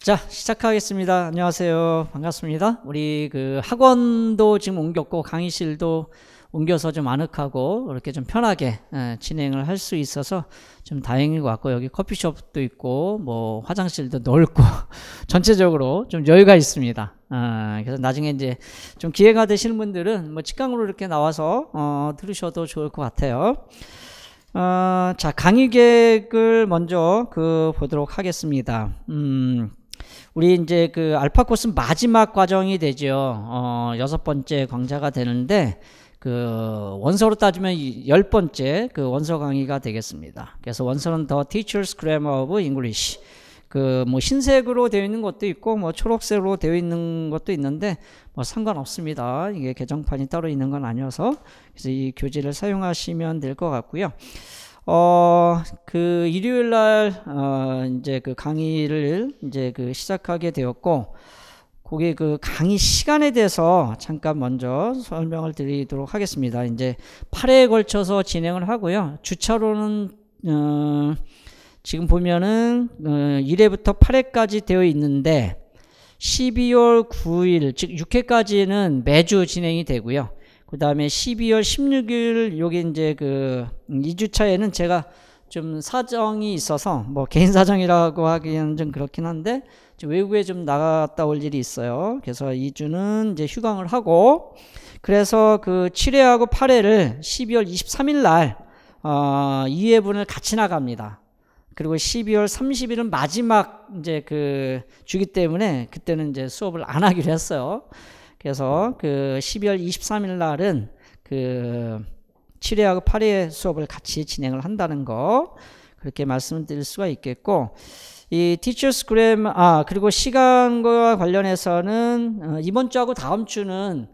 자, 시작하겠습니다. 안녕하세요. 반갑습니다. 우리 그 학원도 지금 옮겼고 강의실도 옮겨서 좀 아늑하고 이렇게 좀 편하게 진행을 할 수 있어서 좀 다행인 것 같고, 여기 커피숍도 있고 뭐 화장실도 넓고 전체적으로 좀 여유가 있습니다. 그래서 나중에 이제 좀 기회가 되시는 분들은 뭐 직강으로 이렇게 나와서 들으셔도 좋을 것 같아요. 자, 강의 계획을 먼저 보도록 하겠습니다. 우리 이제 알파 코스 마지막 과정이 되죠. 6번째 강좌가 되는데, 원서로 따지면 10번째 원서 강의가 되겠습니다. 그래서 원서는 The Teacher's Grammar of English. 뭐 흰색으로 되어 있는 것도 있고, 뭐 초록색으로 되어 있는 것도 있는데, 뭐 상관없습니다. 이게 개정판이 따로 있는 건 아니어서. 그래서 이 교재를 사용하시면 될 것 같고요. 일요일 날, 이제 강의를 이제 시작하게 되었고, 그게 강의 시간에 대해서 잠깐 먼저 설명을 드리도록 하겠습니다. 이제 8회에 걸쳐서 진행을 하고요. 주차로는, 지금 보면은, 1회부터 8회까지 되어 있는데, 12월 9일, 즉 6회까지는 매주 진행이 되고요. 그 다음에 12월 16일, 요게 이제 2주차에는 제가 좀 사정이 있어서, 뭐 개인 사정이라고 하기에는 좀 그렇긴 한데, 외국에 좀 나갔다 올 일이 있어요. 그래서 2주는 이제 휴강을 하고, 그래서 7회하고 8회를 12월 23일 날, 2회분을 같이 나갑니다. 그리고 12월 30일은 마지막 이제 주기 때문에 그때는 이제 수업을 안 하기로 했어요. 그래서 12월 23일 날은 7회하고 8회 수업을 같이 진행을 한다는 거, 그렇게 말씀드릴 수가 있겠고, 이 Teacher's Grammar, 그리고 시간과 관련해서는 이번 주하고 다음 주는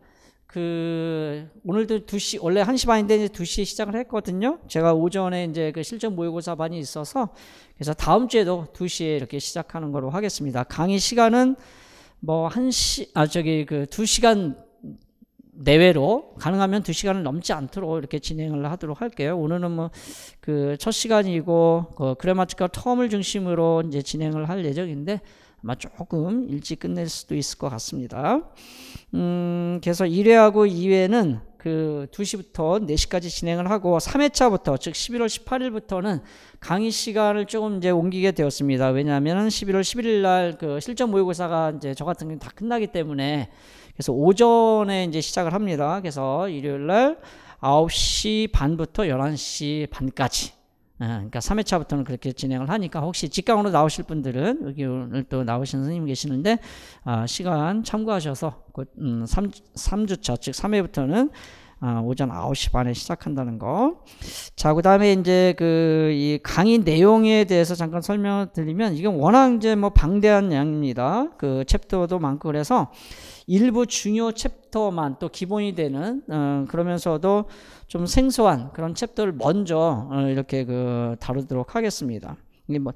오늘도 2시, 원래 1시 반인데 이제 2시에 시작을 했거든요. 제가 오전에 이제 실전 모의고사 반이 있어서, 그래서 다음 주에도 2시에 이렇게 시작하는 거로 하겠습니다. 강의 시간은 뭐 2시간 내외로, 가능하면 2시간을 넘지 않도록 이렇게 진행을 하도록 할게요. 오늘은 뭐 첫 시간이고 그래마티컬 텀을 중심으로 이제 진행을 할 예정인데, 아마 조금 일찍 끝낼 수도 있을 것 같습니다. 그래서 1회하고 2회는 2시부터 4시까지 진행을 하고, 3회차부터, 즉 11월 18일부터는 강의 시간을 조금 이제 옮기게 되었습니다. 왜냐하면 11월 11일 날 실전 모의고사가 이제 저 같은 경우는 다 끝나기 때문에, 그래서 오전에 이제 시작을 합니다. 그래서 일요일 날 9시 반부터 11시 반까지. 그러니까 3회차부터는 그렇게 진행을 하니까, 혹시 직강으로 나오실 분들은, 여기 오늘 또 나오신 선생님 계시는데, 시간 참고하셔서 3주차, 즉 3회부터는 오전 9시 반에 시작한다는 거. 자, 그 다음에 이제 이 강의 내용에 대해서 잠깐 설명을 드리면, 이건 워낙 이제 뭐 방대한 양입니다. 챕터도 많고, 그래서 일부 중요 챕터만 또 기본이 되는, 그러면서도 좀 생소한 그런 챕터를 먼저 이렇게 다루도록 하겠습니다. 이게 뭐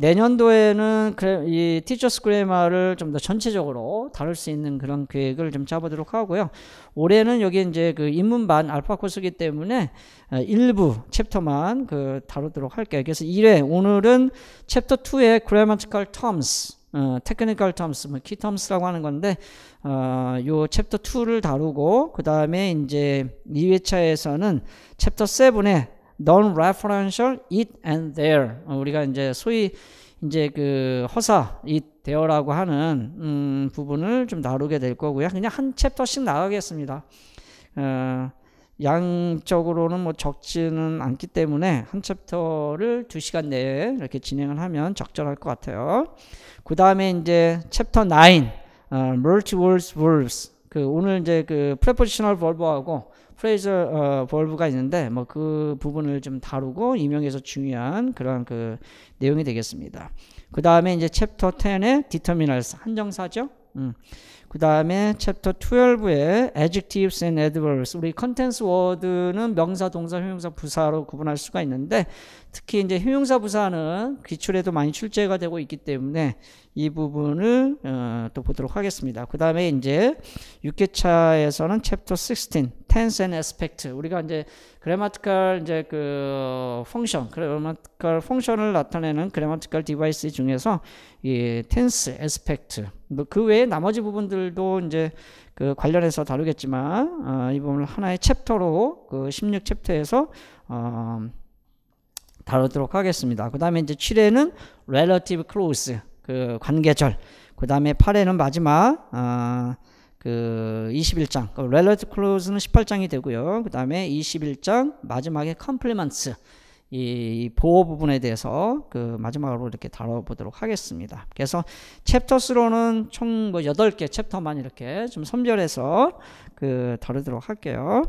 내년도에는 이 티처스 그래머를 좀 더 전체적으로 다룰 수 있는 그런 계획을 좀 짜보도록 하고요. 올해는 여기 이제 입문반 알파 코스이기 때문에 일부 챕터만 다루도록 할게요. 그래서 1회, 오늘은 챕터 2의 grammatical terms, technical terms, 뭐 key terms라고 하는 건데, 요 챕터 2를 다루고, 그 다음에 이제 2회차에서는 챕터 7의 non-referential it and there, 우리가 이제 소위 이제 허사 it there라고 하는 부분을 좀 다루게 될 거고요. 그냥 한 챕터씩 나가겠습니다. 양적으로는 뭐 적지는 않기 때문에 한 챕터를 2시간 내에 이렇게 진행을 하면 적절할 것 같아요. 그 다음에 이제 챕터 9, multi-word verbs. 오늘 이제 prepositional verb하고 phrasal verb가 있는데, 뭐 그 부분을 좀 다루고, 임용에서 중요한 그런 내용이 되겠습니다. 그 다음에 이제 챕터 10의 determinants, 한정사죠. 그 다음에 챕터 12의 adjectives and adverbs. 우리 contents word는 명사, 동사, 형용사, 부사로 구분할 수가 있는데, 특히 이제 형용사, 부사는 기출에도 많이 출제가 되고 있기 때문에 이 부분을 또 보도록 하겠습니다. 그 다음에 이제 6회차에서는 챕터 16, tense and aspect. 우리가 이제 그래마티컬 이제 그 펑션, 그래마티컬 펑션을 나타내는 그래마티컬 디바이스 중에서 이 텐스, 에스펙트, 뭐 그 외에 나머지 부분들도 이제 그 관련해서 다루겠지만 이 부분을 하나의 챕터로 그 16챕터에서 다루도록 하겠습니다. 그 다음에 이제 7회는 relative close, 그 관계절. 그 다음에 8회는 마지막 그 21장, 그 relative close는 18장이 되고요. 그 다음에 21장 마지막에 complements, 이 보호 부분에 대해서 그 마지막으로 이렇게 다뤄보도록 하겠습니다. 그래서 챕터수로는 총 뭐 8개 챕터만 이렇게 좀 선별해서 그 다루도록 할게요.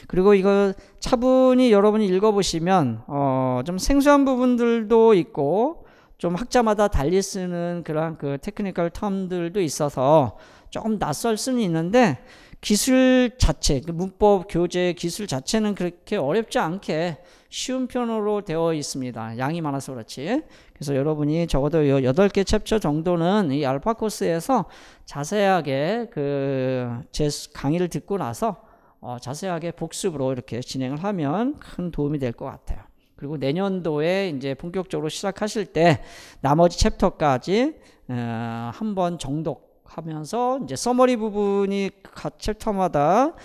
그리고 이거 차분히 여러분이 읽어보시면 좀 생소한 부분들도 있고 좀 학자마다 달리 쓰는 그런 그 테크니컬 텀들도 있어서 조금 낯설 수는 있는데 기술 자체, 그 문법 교재 기술 자체는 그렇게 어렵지 않게 쉬운 편으로 되어 있습니다. 양이 많아서 그렇지. 그래서 여러분이 적어도 8개 챕터 정도는 이 알파 코스에서 자세하게 그 제 강의를 듣고 나서 자세하게 복습으로 이렇게 진행을 하면 큰 도움이 될 것 같아요. 그리고 내년도에 이제 본격적으로 시작하실 때 나머지 챕터까지 한번 정독하면서 이제 서머리 부분이 각 챕터마다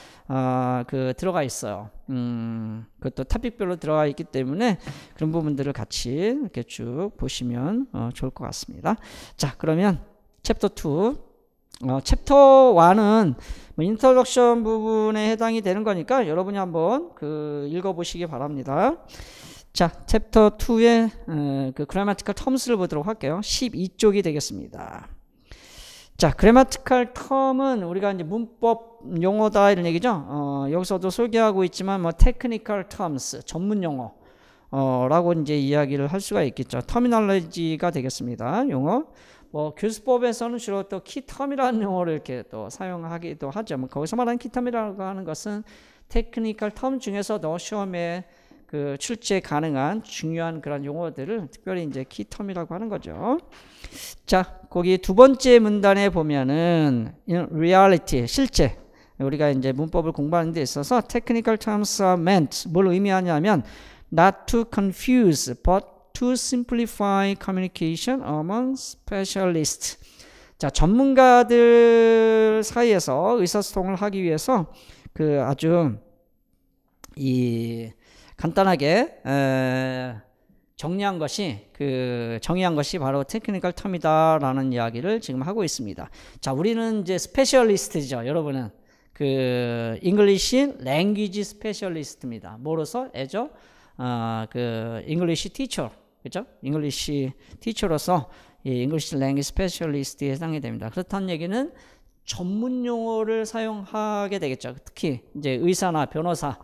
그 들어가 있어요. 그것도 토픽별로 들어가 있기 때문에 그런 부분들을 같이 이렇게 쭉 보시면 좋을 것 같습니다. 자, 그러면 챕터 2. 챕터 1은 뭐 인트로덕션 부분에 해당이 되는 거니까 여러분이 한번 그 읽어보시기 바랍니다. 자, 챕터 2의 그 grammatical terms를 보도록 할게요. 12쪽이 되겠습니다. 자, grammatical term은 우리가 이제 문법 용어다 이런 얘기죠. 여기서도 소개하고 있지만 뭐 technical terms, 전문 용어라고 이제 이야기를 할 수가 있겠죠. terminology가 되겠습니다. 용어. 뭐 교수법에서는 주로 또 키텀이라는 용어를 이렇게 또 사용하기도 하죠. 뭐 거기서 말하는 키텀이라고 하는 것은 테크니컬 텀 중에서도 시험에 그 출제 가능한 중요한 그런 용어들을 특별히 이제 키텀이라고 하는 거죠. 자, 거기 두 번째 문단에 보면은 reality, 실제 우리가 이제 문법을 공부하는 데 있어서 technical terms are meant, 뭘 의미하냐면 not to confuse but to simplify communication among specialists. 자, 전문가들 사이에서 의사소통을 하기 위해서 그 아주 이 간단하게 정리한 것이 정의한 것이 바로 테크니컬 텀이다라는 이야기를 지금 하고 있습니다. 자, 우리는 이제 스페셜리스트죠. 여러분은 그 잉글리시 랭귀지 스페셜리스트입니다. 뭐로서? 애죠? 그 잉글리시 티처, 그죠? 잉글리시 티처로서 이 잉글리시 랭귀지 스페셜리스트에 해당이 됩니다. 그렇다는 얘기는 전문 용어를 사용하게 되겠죠. 특히 이제 의사나 변호사,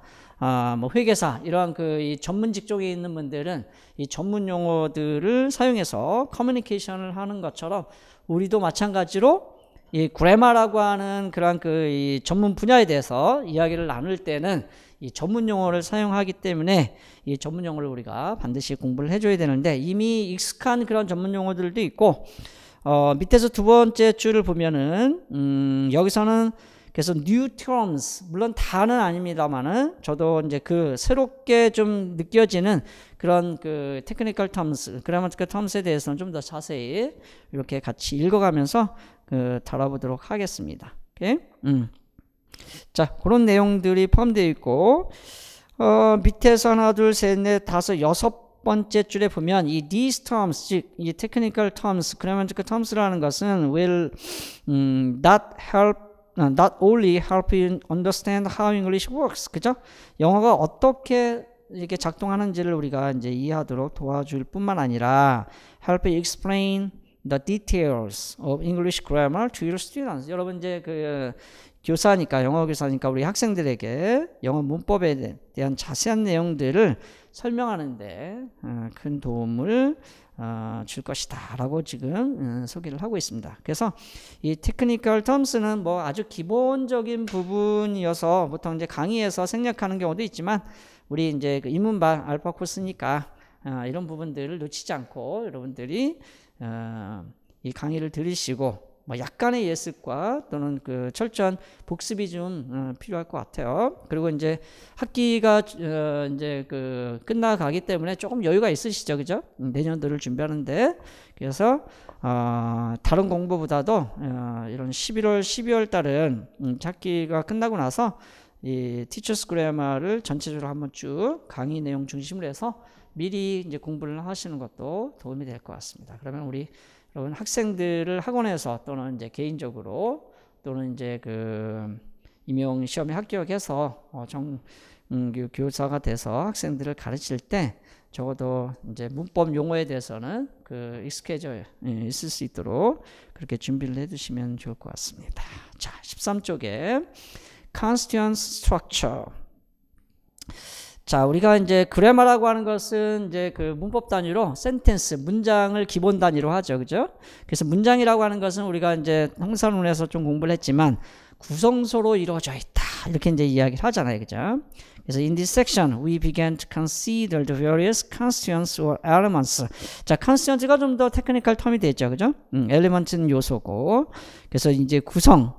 뭐 회계사 이러한 그 이 전문 직종에 있는 분들은 이 전문 용어들을 사용해서 커뮤니케이션을 하는 것처럼 우리도 마찬가지로 이 그래마라고 하는 그런 그 이 전문 분야에 대해서 이야기를 나눌 때는 이 전문 용어를 사용하기 때문에 이 전문 용어를 우리가 반드시 공부를 해줘야 되는데 이미 익숙한 그런 전문 용어들도 있고 밑에서 두 번째 줄을 보면은 여기서는 그래서 new terms, 물론 다는 아닙니다만은 저도 이제 그 새롭게 좀 느껴지는 그런 그 technical terms, grammatical terms에 대해서는 좀 더 자세히 이렇게 같이 읽어가면서 그 다뤄보도록 하겠습니다. 오케이? 자, 그런 내용들이 포함되어 있고 밑에서 하나, 둘, 셋, 넷, 다섯, 여섯 번째 줄에 보면 이 these terms, 즉 이 technical terms, grammatical terms라는 것은 will not only help you understand how English works, 그죠? 영어가 어떻게 이렇게 작동하는지를 우리가 이제 이해하도록 도와줄 뿐만 아니라 help you explain the details of English grammar to your students. 여러분 이제 그 교사니까, 영어 교사니까 우리 학생들에게 영어 문법에 대한 자세한 내용들을 설명하는데 큰 도움을 줄 것이다 라고 지금 소개를 하고 있습니다. 그래서 이 테크니컬 텀스는 뭐 아주 기본적인 부분이어서 보통 이제 강의에서 생략하는 경우도 있지만 우리 이제 그 입문반 알파 코스니까 이런 부분들을 놓치지 않고 여러분들이 이 강의를 들으시고 뭐 약간의 예습과 또는 그 철저한 복습이 좀 필요할 것 같아요. 그리고 이제 학기가 이제 그 끝나가기 때문에 조금 여유가 있으시죠, 그죠? 내년도를 준비하는데. 그래서 다른 공부보다도 이런 11월, 12월 달은 학기가 끝나고 나서 이 티처스 그래머를 전체적으로 한번 쭉 강의 내용 중심으로 해서 미리 이제 공부를 하시는 것도 도움이 될 것 같습니다. 그러면 우리 여러분 학생들을 학원에서 또는 이제 개인적으로 또는 이제 그 임용 시험에 합격해서 정규 교사가 돼서 학생들을 가르칠 때 적어도 이제 문법 용어에 대해서는 그 익숙해져 있을 수 있도록 그렇게 준비를 해두시면 좋을 것 같습니다. 자, 13쪽에 constituent structure. 자, 우리가 이제 그래마라고 하는 것은 이제 그 문법 단위로 센텐스, 문장을 기본 단위로 하죠. 그죠? 그래서 문장이라고 하는 것은 우리가 이제 형사론에서 좀 공부를 했지만 구성소로 이루어져 있다. 이렇게 이제 이야기를 하잖아요. 그죠? 그래서 in this section we began to consider the various constituents or elements. 자, constituents가 좀 더 테크니컬 텀이 되죠. 그죠? element는 요소고. 그래서 이제 구성,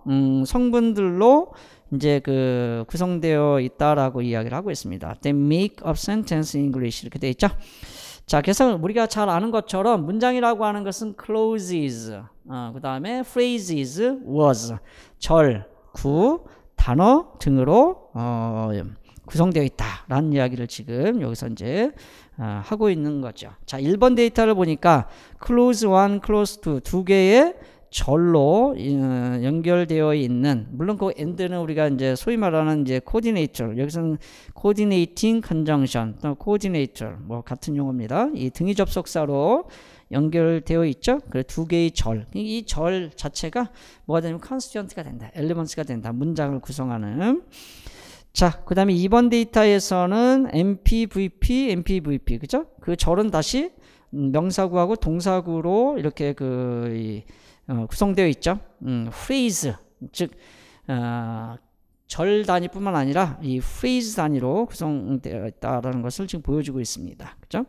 성분들로 이제 그 구성되어 있다라고 이야기를 하고 있습니다. They make up sentence in English 이렇게 되어 있죠. 자, 그래서 우리가 잘 아는 것처럼 문장이라고 하는 것은 clauses, 그 다음에 phrases, words, 절, 구, 단어 등으로 구성되어 있다라는 이야기를 지금 여기서 이제 하고 있는 거죠. 자, 1번 데이터를 보니까 clause 1, clause 2 두 개의 절로 연결되어 있는, 물론 그 and는 우리가 이제 소위 말하는 이제 coordinator, 여기서는 coordinating conjunction, 또 coordinator 뭐 같은 용어입니다. 이 등위 접속사로 연결되어 있죠. 그 두 개의 절, 이 절 자체가 뭐가 되냐면 constituent가 된다, elements가 된다, 문장을 구성하는. 자, 그 다음에 2번 데이터에서는 MPVP, MPVP, 그죠? 그 절은 다시 명사구하고 동사구로 이렇게 구성되어 있죠. phrase, 즉 절 단위뿐만 아니라 이 phrase 단위로 구성되어 있다라는 것을 지금 보여주고 있습니다. 그죠?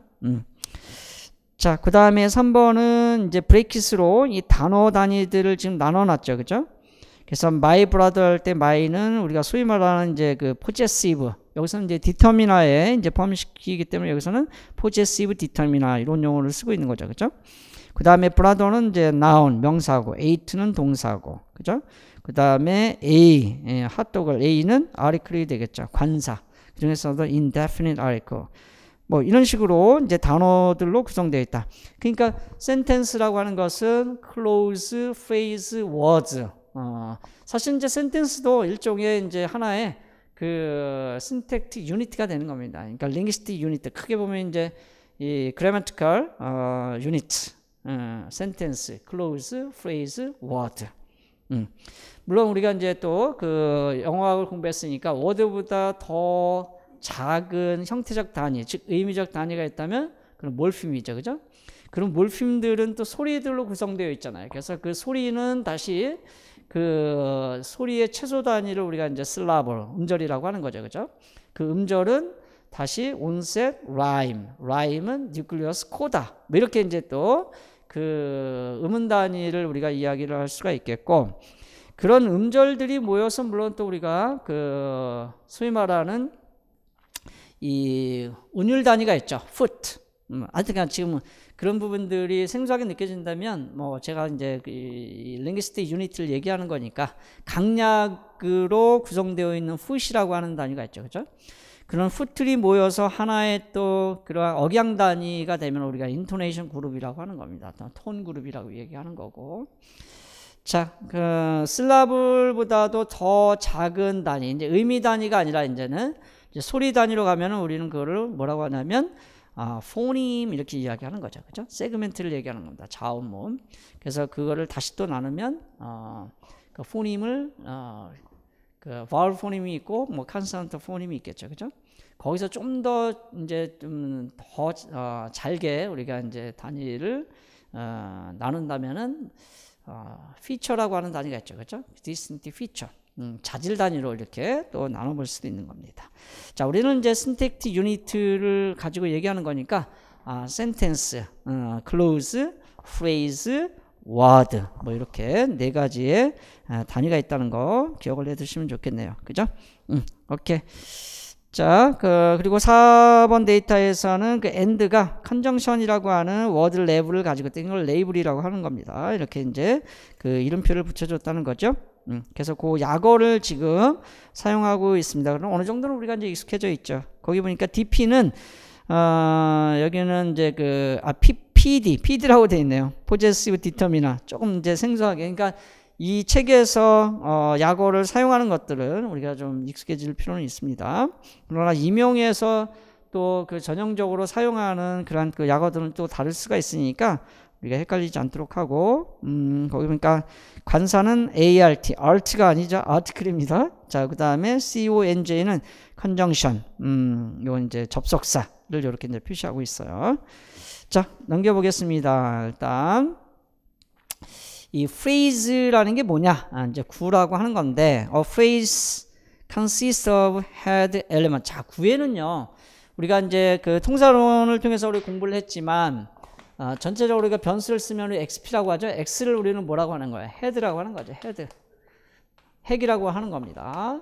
자, 그 다음에 3번은 이제 브레이킷으로 이 단어 단위들을 지금 나눠놨죠. 그죠? 그래서 my brother 할 때 my는 우리가 소위 말하는 이제 그 possessive, 여기서는 이제 determina에 이제 포함시키기 때문에 여기서는 possessive determina 이런 용어를 쓰고 있는 거죠. 그죠? 그 다음에 brother는 이제 noun, 명사고, ate는 동사고, 그죠? 그 다음에 a, 핫도그, a는 article이 되겠죠. 관사. 그 중에서도 indefinite article. 뭐 이런 식으로 이제 단어들로 구성되어 있다. 그러니까 sentence라고 하는 것은 clause, phrase, words. 사실 이제 sentence도 일종의 이제 하나의 그 syntactic unit가 되는 겁니다. 그러니까 linguistic unit. 크게 보면 이제 이 grammatical unit. sentence, clause, phrase, word. 물론 우리가 이제 또 그 영어학을 공부했으니까 word보다 더 작은 형태적 단위, 즉 의미적 단위가 있다면 그런 몰핌이죠, 그죠? 그런 몰핌들은 또 소리들로 구성되어 있잖아요. 그래서 그 소리는 다시 그 소리의 최소 단위를 우리가 이제 슬라블, 음절이라고 하는 거죠, 그죠? 그 음절은 다시 온셋, 라임, 라임은 뉴클리어스, 코다. 뭐 이렇게 이제 또 그 음운 단위를 우리가 이야기를 할 수가 있겠고, 그런 음절들이 모여서 물론 또 우리가 그 소위 말하는 이 운율 단위가 있죠. foot. 하여튼 지금 그런 부분들이 생소하게 느껴진다면 뭐 제가 이제 이 linguistic unit를 얘기하는 거니까 강약으로 구성되어 있는 foot이라고 하는 단위가 있죠. 그죠? 그런 foot들이 모여서 하나의 또 그러한 억양 단위가 되면 우리가 intonation 그룹이라고 하는 겁니다. 톤 그룹이라고 얘기하는 거고. 자, 그 슬라블보다도 더 작은 단위, 이제 의미 단위가 아니라 이제는 이제 소리 단위로 가면은 우리는 그거를 뭐라고 하냐면 포님 이렇게 이야기하는 거죠. 그죠? 세그멘트를 얘기하는 겁니다. 자음음. 그래서 그거를 다시 또 나누면 그 포님을 그 바울 포님이 있고 뭐 컨소넌트 포님이 있겠죠. 그죠? 거기서 좀 더 이제 좀 더 잘게 우리가 이제 단위를 나눈다면은 feature라고 하는 단위가 있죠. 그죠? distinct feature. 자질 단위로 이렇게 또 나눠볼 수도 있는 겁니다. 자, 우리는 이제 syntactic unit를 가지고 얘기하는 거니까 sentence, clause, phrase, word 뭐 이렇게 네 가지의 단위가 있다는 거 기억을 해두시면 좋겠네요. 그죠? 오케이. 자, 그리고 4번 데이터에서는 그 and가 컨정션이라고 하는 워드 레벨을 가지고 있는 걸 레이블이라고 하는 겁니다. 이렇게 이제 그 이름표를 붙여줬다는 거죠. 그래서 그 약어를 지금 사용하고 있습니다. 그럼 어느 정도는 우리가 이제 익숙해져 있죠. 거기 보니까 DP는 여기는 이제 PD라고 되어 있네요. Possessive Determiner. 조금 이제 생소하게. 그러니까 이 책에서 약어를 사용하는 것들은 우리가 좀 익숙해질 필요는 있습니다. 그러나 임용에서 또 그 전형적으로 사용하는 그런 그 약어들은 또 다를 수가 있으니까 우리가 헷갈리지 않도록 하고 거기 보니까 관사는 ART, art가 아니죠. article입니다. 자, 그 다음에 CONJ는 conjunction, 이건 이제 접속사를 이렇게 이제 표시하고 있어요. 자, 넘겨보겠습니다. 일단 이 phrase라는 게 뭐냐? 이제 구라고 하는 건데, a phrase consists of head element. 자, 구에는요, 우리가 이제 그 통사론을 통해서 우리 공부를 했지만, 전체적으로 우리가 변수를 쓰면 XP라고 하죠. X를 우리는 뭐라고 하는 거예요? head라고 하는 거죠. head. 핵이라고 하는 겁니다.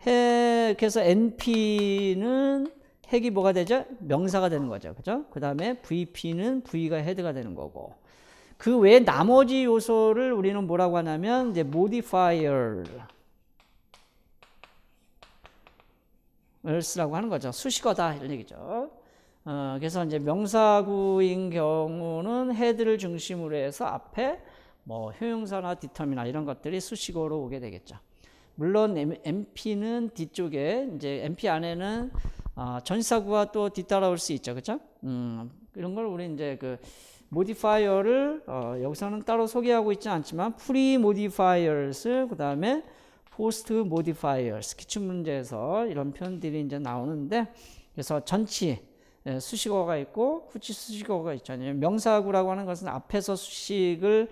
그래서 NP는 핵이 뭐가 되죠? 명사가 되는 거죠. 그죠? 그 다음에 VP는 V가 헤드가 되는 거고. 그 외에 나머지 요소를 우리는 뭐라고 하냐면 이제 modifier를 쓰라고 하는 거죠. 수식어다 이런 얘기죠. 그래서 이제 명사구인 경우는 헤드를 중심으로 해서 앞에 뭐 효용사나 디터미나 이런 것들이 수식어로 오게 되겠죠. 물론 MP는 뒤쪽에 이제 MP 안에는 전치사구가 또 뒤따라올 수 있죠. 그렇죠? 이런 걸 우리 이제 그 modifier를 여기서는 따로 소개하고 있지 않지만 pre modifiers 그다음에 post modifiers 기출 문제에서 이런 표현들이 이제 나오는데 그래서 전치 수식어가 있고 후치 수식어가 있잖아요. 명사구라고 하는 것은 앞에서 수식을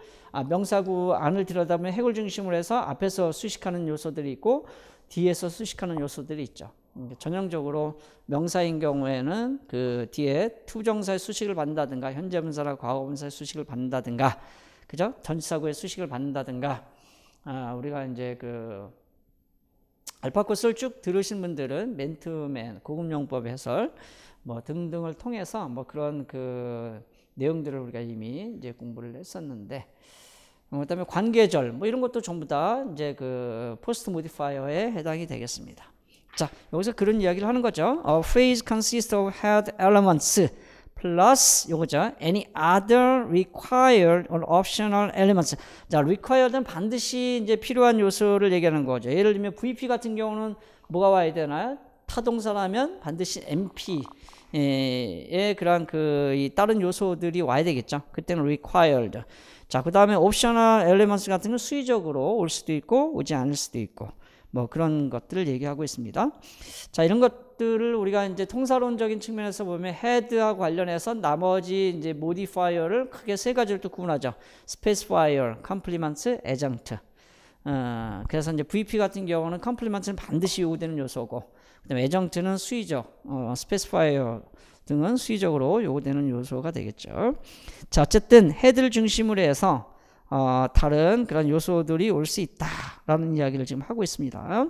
명사구 안을 들여다보면 핵을 중심으로 해서 앞에서 수식하는 요소들이 있고 뒤에서 수식하는 요소들이 있죠. 전형적으로 명사인 경우에는 그 뒤에 투정사의 수식을 받는다든가 현재분사나 과거분사의 수식을 받는다든가 그죠? 전치사구의 수식을 받는다든가 우리가 이제 그 알파 코스를 쭉 들으신 분들은 맨투맨 고급용법 해설 뭐 등등을 통해서 뭐 그런 그 내용들을 우리가 이미 이제 공부를 했었는데 그다음에 관계절 뭐 이런 것도 전부 다 이제 그 포스트 모디파이어에 해당이 되겠습니다. 자, 여기서 그런 이야기를 하는 거죠. A phrase consists of head elements plus 요거죠. Any other required or optional elements. 자, required는 반드시 이제 필요한 요소를 얘기하는 거죠. 예를 들면 VP 같은 경우는 뭐가 와야 되나요? 타동사라면 반드시 MP의 그런 그 이 다른 요소들이 와야 되겠죠. 그때는 required. 자, 그 다음에 optional elements 같은 경우는 수의적으로 올 수도 있고 오지 않을 수도 있고 뭐 그런 것들을 얘기하고 있습니다. 자, 이런 것들을 우리가 이제 통사론적인 측면에서 보면 head하고 관련해서 나머지 이제 modifier를 크게 세 가지로 또 구분하죠. specifier, complement, adjunct. 그래서 이제 VP 같은 경우는 compliment는 반드시 요구되는 요소고, 그다음에 adjunct는 수의적, specifier 등은 수의적으로 요구되는 요소가 되겠죠. 자, 어쨌든 head를 중심으로 해서 다른 그런 요소들이 올 수 있다라는 이야기를 지금 하고 있습니다.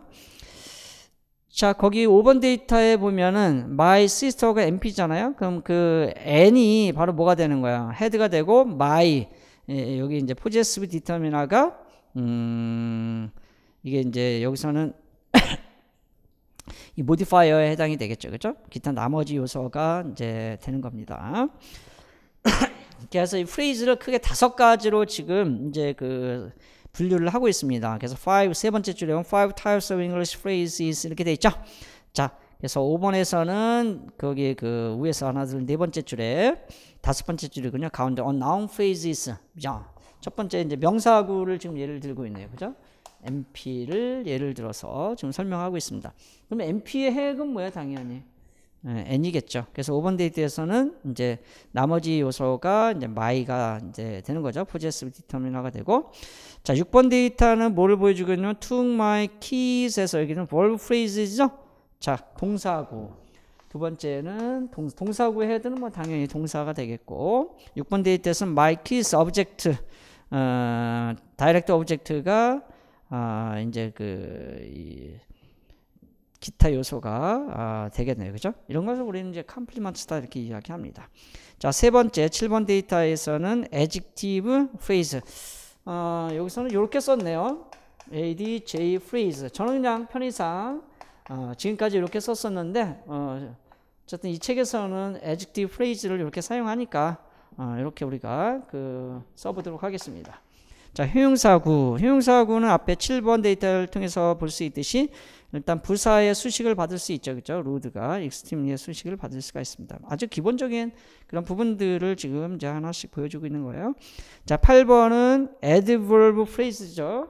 자, 거기 5번 데이터에 보면은 my sister가 MP잖아요. 그럼 그 n이 바로 뭐가 되는 거야? head가 되고 my 여기 이제 possessive determiner가 이게 이제 여기서는 이 modifier에 해당이 되겠죠. 그렇죠? 기타 나머지 요소가 이제 되는 겁니다. 그래서 이 프레이즈를 크게 5가지로 지금 이제 그 분류를 하고 있습니다. 그래서 세 번째 줄에 보면 5 types of English phrases 이렇게 돼 있죠. 자, 그래서 5번에서는 거기 그 위에서 하나 둘 네 번째 줄에 5번째 줄이군요. 가운데 noun phrases. 자, 첫 번째 이제 명사구를 지금 예를 들고 있네요. 그죠? MP를 예를 들어서 지금 설명하고 있습니다. 그러면 MP의 핵은 뭐야? 당연히 n이겠죠. 그래서 5번 데이터에서는 이제 나머지 요소가 이제 my가 이제 되는 거죠. possessive determiner가 되고, 자, 6번 데이터는 뭐를 보여주고 있냐면 took my keys에서 여기는 verb phrases죠. 자, 동사구. 두 번째는 동사구의 헤드는 뭐 당연히 동사가 되겠고, 6번 데이터에서는 my keys object 다이렉트 오브젝트가 이제 이 기타 요소가 되겠네요. 그죠? 이런 것을 우리는 이제 컴플리먼트다 이렇게 이야기합니다. 자, 세 번째 7번 데이터에서는 adjective phrase. 여기서는 이렇게 썼네요. ADJ phrase. 저는 그냥 편의상 지금까지 이렇게 썼었는데 어쨌든 이 책에서는 adjective phrase를 이렇게 사용하니까 이렇게 우리가 써보도록 하겠습니다. 자, 형용사구는 앞에 7번 데이터를 통해서 볼 수 있듯이 일단 부사의 수식을 받을 수 있죠. 그죠? 루드가 extremely의 수식을 받을 수가 있습니다. 아주 기본적인 그런 부분들을 지금 이제 하나씩 보여주고 있는 거예요. 자, 8번은 adverb phrase죠.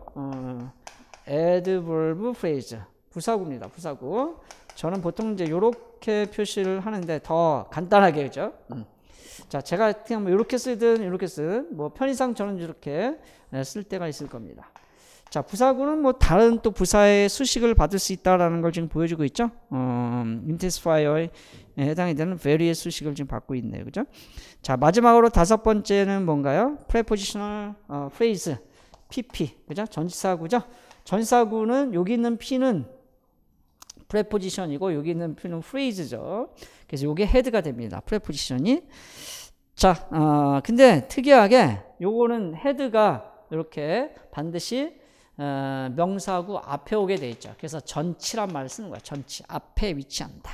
adverb phrase. 부사구입니다. 부사구. 저는 보통 이제 이렇게 표시를 하는데 더 간단하게, 그죠? 자, 제가 그냥 뭐 이렇게 쓰든 이렇게 쓰든 뭐 편의상 저는 이렇게 쓸 때가 있을 겁니다. 자, 부사구는 뭐 다른 또 부사의 수식을 받을 수 있다라는 걸 지금 보여주고 있죠. intensifier에 해당이 되는 very의 수식을 지금 받고 있네요. 그죠? 자, 마지막으로 다섯 번째는 뭔가요? prepositional phrase, PP. 그죠? 전치사구죠. 전치사구는 여기 있는 P는 preposition이고 여기 있는 P는 phrase죠. 그래서 이게 헤드가 됩니다. preposition이. 자, 근데 특이하게 요거는 헤드가 이렇게 반드시 명사구 앞에 오게 돼 있죠. 그래서 전치란 말을 쓰는 거야. 전치 앞에 위치한다.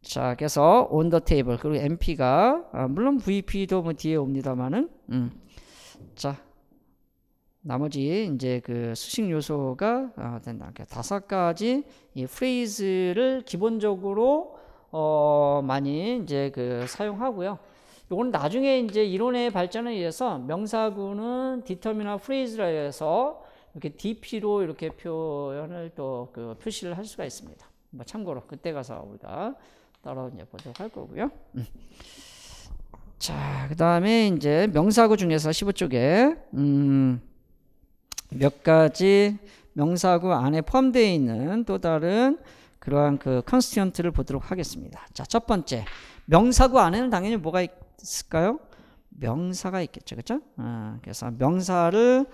자, 그래서 on the table 그리고 MP가 물론 VP도 뭐 뒤에 옵니다만은 자, 나머지 이제 수식 요소가 된다. 다섯 가지 이 프레이즈를 기본적으로 많이 이제 사용하고요. 이건 나중에 이제 이론의 발전에 의해서 명사구는 determiner phrase라 해서 이렇게 DP로 이렇게 표현을 또 표시를 할 수가 있습니다. 뭐 참고로 그때 가서 우리가 따로 이제 보도록 할 거고요. 자, 그 다음에 이제 명사구 중에서 15쪽에 몇 가지 명사구 안에 포함되어 있는 또 다른 그러한 컨스티언트를 보도록 하겠습니다. 자, 첫 번째 명사구 안에는 당연히 뭐가 있을까요? 명사가 있겠죠. 그렇죠? 그래서 명사를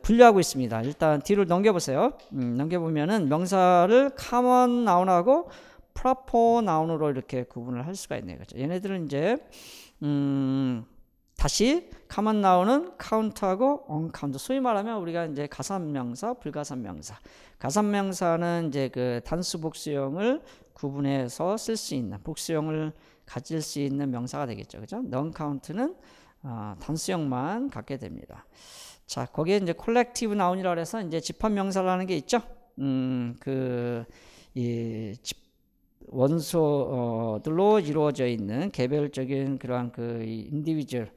분류하고 있습니다. 일단 뒤로 넘겨보세요. 넘겨보면은 명사를 common noun하고 proper noun으로 이렇게 구분을 할 수가 있네요. 그렇죠? 얘네들은 이제 다시 common noun은 count하고 uncount. 소위 말하면 우리가 이제 가산명사, 불가산명사. 가산명사는 이제 단수 복수형을 구분해서 쓸 수 있는 복수형을 가질 수 있는 명사가 되겠죠. 그죠? non-count는 단수형만 갖게 됩니다. 자, 거기에 이제 collective noun이라고 해서 이제 집합명사라는 게 있죠. 이 원소들로 이루어져 있는 개별적인 그러한 individual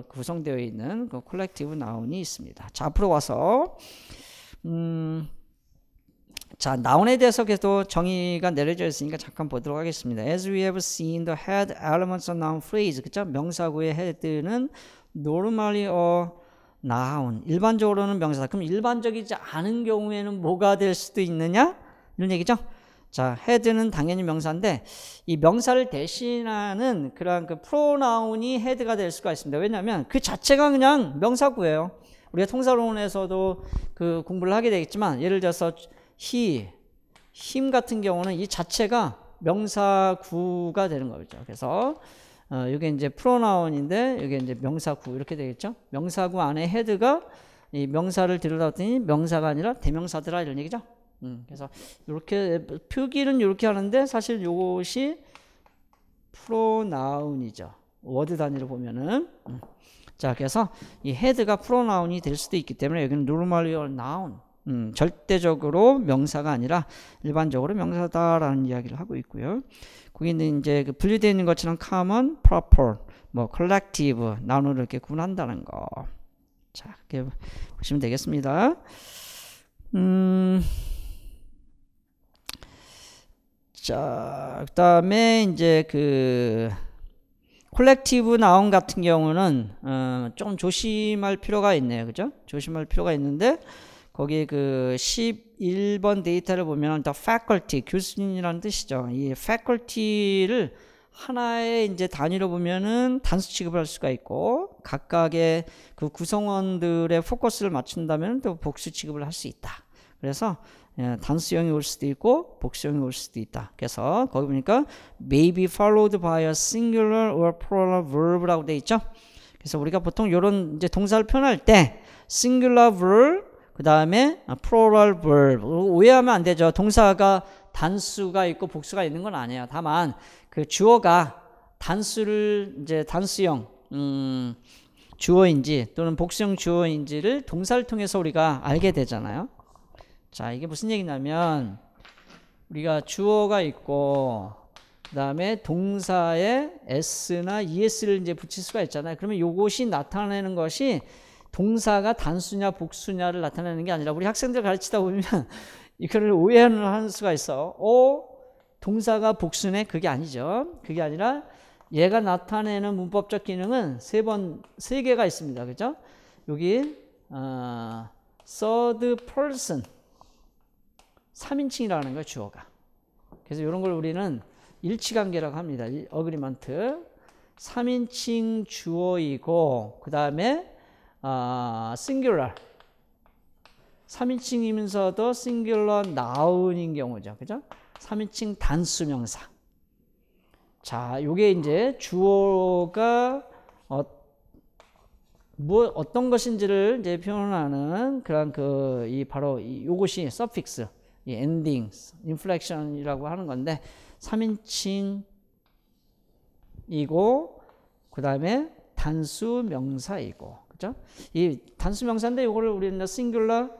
구성되어 있는 collective noun이 있습니다. 자, 앞으로 와서 자, noun에 대해서 계속 정의가 내려져 있으니까 잠깐 보도록 하겠습니다. As we have seen, the head elements of noun phrase. 그죠? 명사구의 head는 normally a noun. 일반적으로는 명사다. 그럼 일반적이지 않은 경우에는 뭐가 될 수도 있느냐? 이런 얘기죠. 자, head는 당연히 명사인데 이 명사를 대신하는 그러한 pronoun이 head가 될 수가 있습니다. 왜냐하면 그 자체가 그냥 명사구예요. 우리가 통사론에서도 공부를 하게 되겠지만 예를 들어서 he, him 같은 경우는 이 자체가 명사구가 되는 거죠. 그래서 이게 이제 프로나운인데 이게 이제 명사구 이렇게 되겠죠. 명사구 안에 head가 이 명사를 들여다봤더니 명사가 아니라 대명사더라 이런 얘기죠. 그래서 이렇게 표기는 이렇게 하는데 사실 이것이 프로나운이죠. 워드 단위로 보면은 자, 그래서 이 head가 프로나운이 될 수도 있기 때문에 여기는 normally a noun. 절대적으로 명사가 아니라 일반적으로 명사다라는 이야기를 하고 있고요. 거기는 이제 분리되어 있는 것처럼 common, proper, 뭐 collective, noun으로 이렇게 구분한다는 거. 자, 이렇게 보시면 되겠습니다. 자, 그다음에 이제 콜렉티브 나운 같은 경우는 좀 조심할 필요가 있네요. 그죠? 조심할 필요가 있는데 거기 11번 데이터를 보면 the faculty, 교수님이라는 뜻이죠. 이 faculty를 하나의 이제 단위로 보면은 단수 취급을 할 수가 있고 각각의 그 구성원들의 포커스를 맞춘다면 또 복수 취급을 할 수 있다. 그래서 단수형이 올 수도 있고 복수형이 올 수도 있다. 그래서 거기 보니까 may be followed by a singular or plural verb라고 돼 있죠. 그래서 우리가 보통 이런 이제 동사를 표현할 때 singular verb 그 다음에 plural verb 오해하면 안 되죠. 동사가 단수가 있고 복수가 있는 건 아니에요. 다만 그 주어가 단수를 이제 단수형 주어인지 또는 복수형 주어인지를 동사를 통해서 우리가 알게 되잖아요. 자, 이게 무슨 얘기냐면 우리가 주어가 있고 그 다음에 동사에 s나 es를 이제 붙일 수가 있잖아요. 그러면 요것이 나타내는 것이 동사가 단수냐 복수냐를 나타내는 게 아니라 우리 학생들 가르치다 보면 이거를 오해하는 수가 있어. 동사가 복수네? 그게 아니죠. 그게 아니라 얘가 나타내는 문법적 기능은 세 개가 있습니다. 그죠? 여기 third person 3인칭이라는 거예요. 주어가. 그래서 이런 걸 우리는 일치관계라고 합니다. 어그리먼트 3인칭 주어이고 그 다음에 singular 3인칭이면서도 singular noun인 경우죠. 그죠? 3인칭 단수명사. 자, 요게 이제 주어가 어떤 것인지를 이제 표현하는 그런 바로 요것이 suffix, 이 ending, inflection이라고 하는 건데 3인칭이고 그 다음에 단수명사이고, 그죠? 이 단수명사인데 요거를 우리는 singular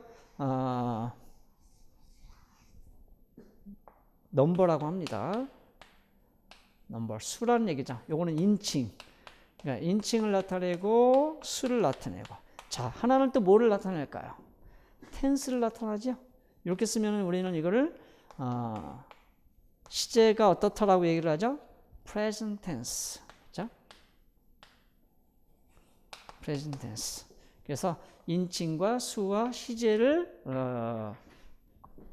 넘버라고 합니다. 넘버, 수라는 얘기죠. 요거는 인칭. 그러니까 인칭을 나타내고 수를 나타내고. 자, 하나는 또 뭐를 나타낼까요? 텐스를 나타나죠. 이렇게 쓰면 우리는 이거를 시제가 어떻다라고 얘기를 하죠? present tense. 그죠? present tense. 그래서 인칭과 수와 시제를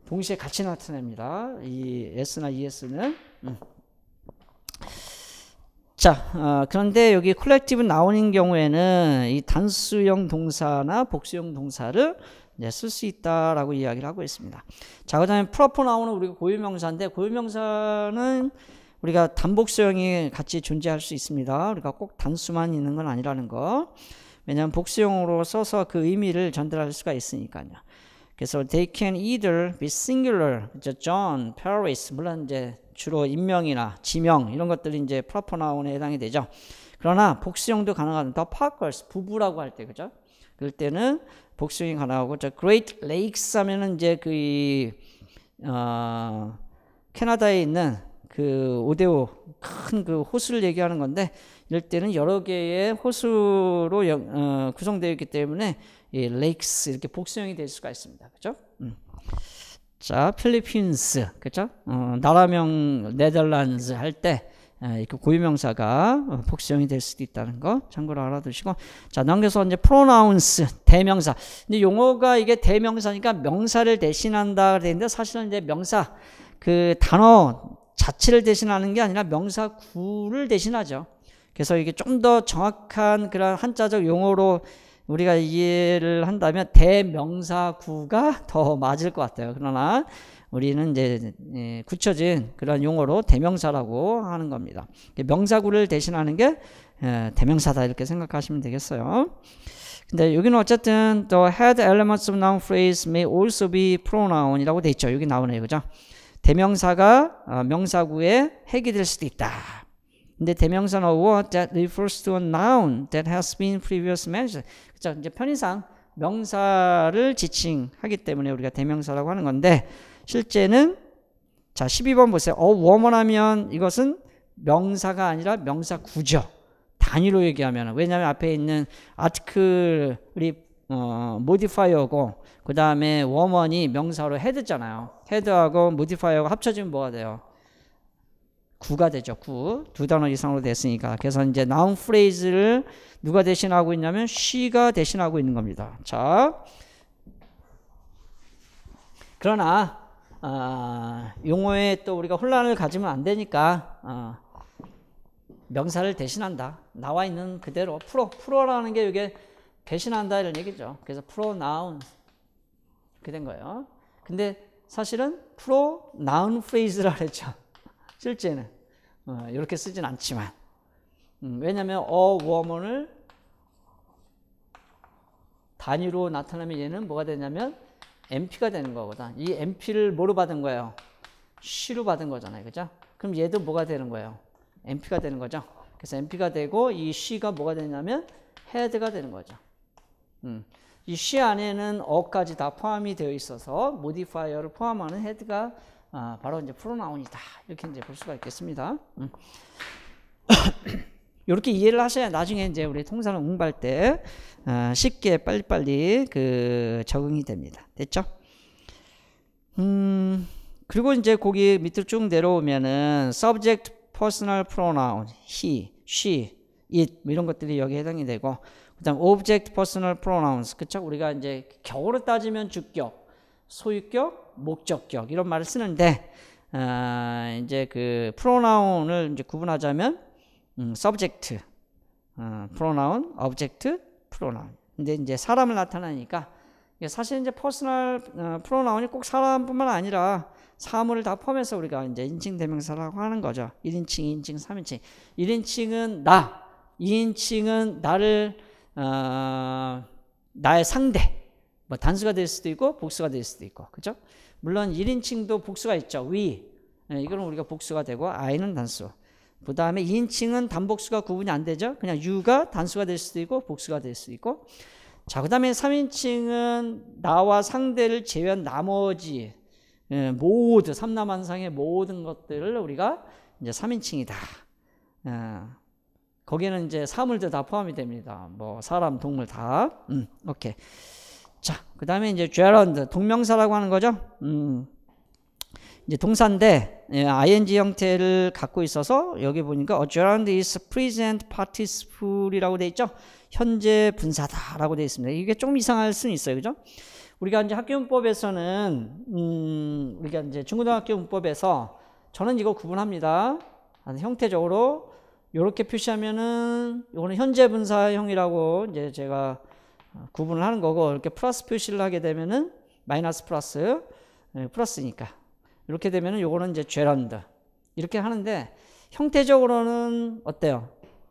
동시에 같이 나타냅니다. 이 s나 es는. 자, 그런데 여기 콜렉티브 나운인 경우에는 이 단수형 동사나 복수형 동사를 쓸 수 있다라고 이야기를 하고 있습니다. 자, 그 다음에 프로퍼 나운은 우리가 고유명사인데 고유명사는 우리가 단복수형이 같이 존재할 수 있습니다. 우리가 꼭 단수만 있는 건 아니라는 거. 왜냐하면 복수형으로 써서 그 의미를 전달할 수가 있으니까요. 그래서 they can either be singular, John, Paris, 물론 이제 주로 인명이나 지명 이런 것들이 이제 프로퍼 나운에 해당이 되죠. 그러나 복수형도 가능한 the Parkers 부부라고 할 때, 그죠? 그럴 때는 복수형이 가능하고, 저 Great Lakes 하면은 이제 캐나다에 있는 그 오데오 큰 그 호수를 얘기하는 건데, 이럴 때는 여러 개의 호수로 구성되어 있기 때문에 이 lakes 이렇게 복수형이 될 수가 있습니다. 그죠? 자, 필리핀스, 그죠? 나라명 네덜란드 할 때 이렇게 고유명사가 복수형이 될 수도 있다는 거 참고로 알아두시고, 자, 넘겨서 이제 pronouns 대명사. 근데 용어가 이게 대명사니까 명사를 대신한다 그랬는데 사실은 이제 명사 그 단어 자체를 대신하는 게 아니라 명사구를 대신하죠. 그래서 이게 좀 더 정확한 그런 한자적 용어로 우리가 이해를 한다면 대명사구가 더 맞을 것 같아요. 그러나 우리는 이제 굳혀진 그런 용어로 대명사라고 하는 겁니다. 명사구를 대신하는 게 대명사다 이렇게 생각하시면 되겠어요. 근데 여기는 어쨌든 the head elements of noun phrase may also be pronoun이라고 돼 있죠. 여기 나오네요. 그죠? 대명사가 명사구의 핵이 될 수도 있다. 근데 대명사는 a word that refers to a noun that has been previously mentioned. 그죠? 이제 편의상 명사를 지칭하기 때문에 우리가 대명사라고 하는 건데, 실제는 자 12번 보세요. woman 하면 이것은 명사가 아니라 명사구죠. 단위로 얘기하면. 왜냐하면 앞에 있는 아티클이 모디파이어고 그 다음에 woman이 명사로 헤드잖아요. 헤드하고 모디파이어가 합쳐지면 뭐가 돼요? 구가 되죠. 구. 두 단어 이상으로 됐으니까. 그래서 이제 noun phrase를 누가 대신하고 있냐면 she가 대신하고 있는 겁니다. 자, 그러나 용어에 또 우리가 혼란을 가지면 안 되니까 명사를 대신한다. 나와 있는 그대로 프로라는 게 이게 대신한다 이런 얘기죠. 그래서 pronoun 이렇게 된 거예요. 근데 사실은 pronoun phrase라 그랬죠. 실제는 이렇게 쓰진 않지만 왜냐하면 a woman을 단위로 나타나면 얘는 뭐가 되냐면 MP가 되는 거거든. 이 MP를 뭐로 받은 거예요? she로 받은 거잖아요. 그죠? 그럼 얘도 뭐가 되는 거예요? MP가 되는 거죠. 그래서 MP가 되고 이 she가 뭐가 되냐면 head가 되는 거죠. 이 she 안에는 어까지 다 포함이 되어 있어서 modifier를 포함하는 head가 바로 이제 프로나운이다. 이렇게 이제 볼 수가 있겠습니다. 이렇게 이해를 하셔야 나중에 이제 우리 통사를 응발 때 쉽게 빨리빨리 적응이 됩니다. 됐죠? 그리고 이제 거기 밑으로 쭉 내려오면은 subject, personal pronoun, he, she, it 이런 것들이 여기 해당이 되고 그다음 object, personal pronouns 그쵸? 우리가 이제 격으로 따지면 주격, 소유격, 목적격 이런 말을 쓰는데 이제 pronoun을 이제 구분하자면 subject, pronoun, object, pronoun. 근데 이제 사람을 나타나니까 사실 이제 personal pronoun이 꼭 사람뿐만 아니라 사물을 다 포함해서 우리가 이제 인칭 대명사라고 하는 거죠. 1인칭, 2인칭, 3인칭. 1인칭은 나, 2인칭은 나를 나의 상대. 뭐 단수가 될 수도 있고 복수가 될 수도 있고. 그죠? 물론 1인칭도 복수가 있죠. we. 이거는 우리가 복수가 되고 I는 단수. 그 다음에 2인칭은 단복수가 구분이 안 되죠. 그냥 you가 단수가 될 수도 있고 복수가 될 수도 있고. 자, 그 다음에 3인칭은 나와 상대를 제외한 나머지 모두 삼라만상의 모든 것들을 우리가 이제 3인칭이다. 거기에는 이제 사물들 다 포함이 됩니다. 뭐 사람, 동물 다. 오케이. 자, 그 다음에 이제 gerund 동명사라고 하는 거죠. 이제 동사인데 ing 형태를 갖고 있어서 여기 보니까 a gerund is present participle이라고 돼 있죠. 현재 분사다라고 돼 있습니다. 이게 좀 이상할 수는 있어요, 그죠? 우리가 이제 학교 문법에서는 우리가 이제 중고등학교 문법에서 저는 이거 구분합니다. 형태적으로 이렇게 표시하면은 이거는 현재 분사형이라고 이제 제가 구분을 하는 거고 이렇게 플러스 표시를 하게 되면은 마이너스 플러스니까. 이렇게 되면은 요거는 이제 gerund 이렇게 하는데 형태적으로는 어때요?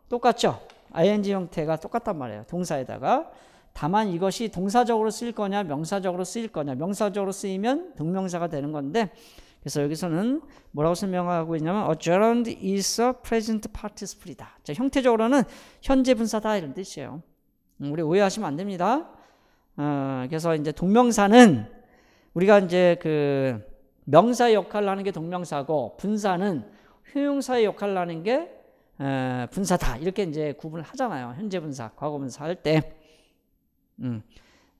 똑같죠? ing 형태가 똑같단 말이에요. 동사에다가 다만 이것이 동사적으로 쓰일 거냐 명사적으로 쓰일 거냐. 명사적으로 쓰이면 동명사가 되는 건데 그래서 여기서는 뭐라고 설명하고 있냐면 a gerund is a present participle이다. 자, 형태적으로는 현재 분사다 이런 뜻이에요. 우리 오해하시면 안 됩니다. 그래서 이제 동명사는 우리가 이제 명사의 역할을 하는 게 동명사고 분사는 형용사의 역할을 하는 게 분사다. 이렇게 이제 구분을 하잖아요. 현재 분사, 과거 분사 할 때.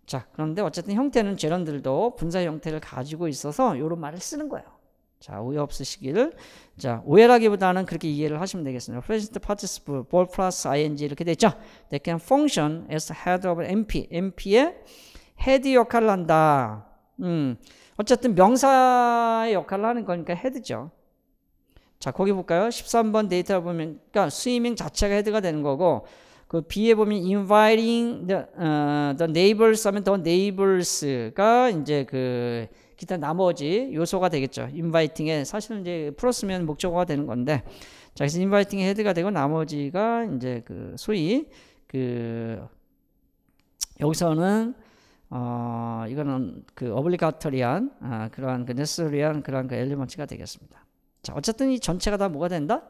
자, 그런데 어쨌든 형태는 gerund들도 분사 형태를 가지고 있어서 이런 말을 쓰는 거예요. 자, 오해 없으시기를. 자, 오해라기보다는 그렇게 이해를 하시면 되겠습니다. present participle, ball plus ing 이렇게 돼 있죠. They can function as head of MP. MP의 head 역할을 한다. 어쨌든 명사의 역할을 하는 거니까 헤드죠. 자, 거기 볼까요? 13번 데이터를 보면, 그러니까 스위밍 자체가 헤드가 되는 거고, 그 B에 보면 inviting the neighbors 하면 the neighbors가 이제 기타 나머지 요소가 되겠죠. inviting에 사실은 이제 플러스면 목적어가 되는 건데, 자, 그래서 inviting의 헤드가 되고 나머지가 이제 소위 여기서는 이거는 어블리가토리한 그러한 네스리한 그러한 엘리먼트가 되겠습니다. 자, 어쨌든 이 전체가 다 뭐가 된다?